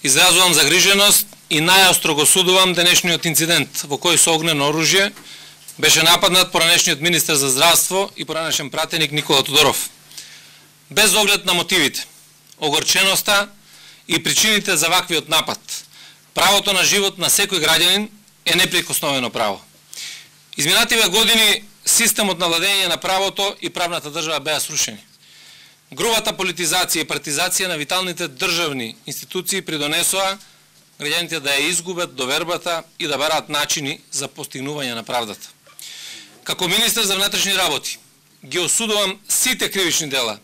Изразувам загриженост и најостро го судувам денешниот инцидент во кој со огнено оружје беше нападнат поранешниот министер за здравство и поранешен пратеник Никола Тодоров. Без оглед на мотивите, огорченоста и причините за ваквиот напад, правото на живот на секој граѓанин е неприкосновено право. Изминативе години системот на владење на правото и правната држава беа срушени. Грубата политизација и партизација на виталните државни институции придонесоа граѓаните да ја изгубат довербата и да бараат начини за постигнување на правдата. Како министер за внатрешни работи ги осудувам сите кривични дела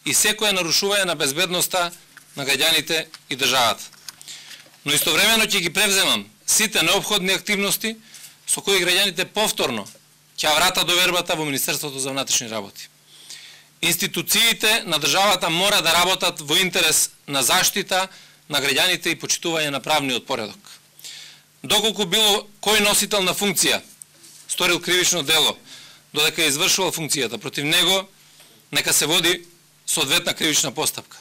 и секое нарушување на безбедноста на граѓаните и државата. Но истовремено ќе ги превземам сите неопходни активности со кои граѓаните повторно ќе вратат довербата во Министерството за внатрешни работи. Институциите на државата мора да работат во интерес на заштита на граѓаните и почитување на правниот поредок. Доколку било кој носител на функција сторил кривично дело, додека е извршувал функцијата против него, нека се води соодветна кривична постапка,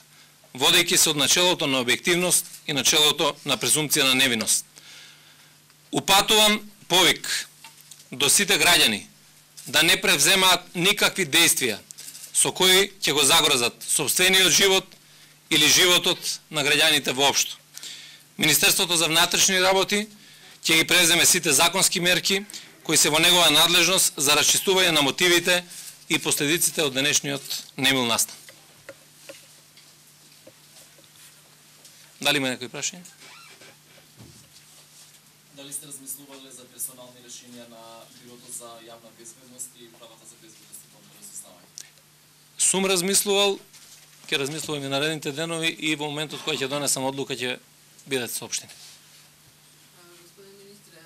водејќи се од начелото на објективност и начелото на презумпција на невиност. Упатувам повик до сите граѓани да не превземаат никакви действија со кои ќе го загрозат сопствениот живот или животот на граѓаните воопшто. Министерството за внатрешни работи ќе ги превземе сите законски мерки кои се во негова надлежност за расчистување на мотивите и последиците од денешниот немил настан. Дали има некои прашања? Дали сте размислувале за персонални решенија на Бирото за јавна безбедност и правата за безбедност и контрол со ставање? Сум размислувал, ќе размислувам и наредните денови и во моментот кој ќе донесам одлука ќе бидат соопштени. Господин министре,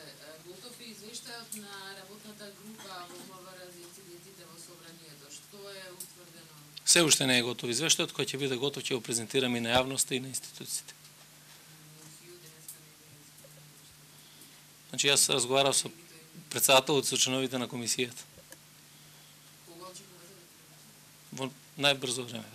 готов е извештајот на работната група во МВР за инцидентите во собранието. Што е утврдено? Се уште не е готов извештајот, кој ќе биде готов ќе го презентираме и на јавноста и на институциите. Значи јас разговарав со председателот со членовите на комисијата. Кога очекувате да во најбрзо време.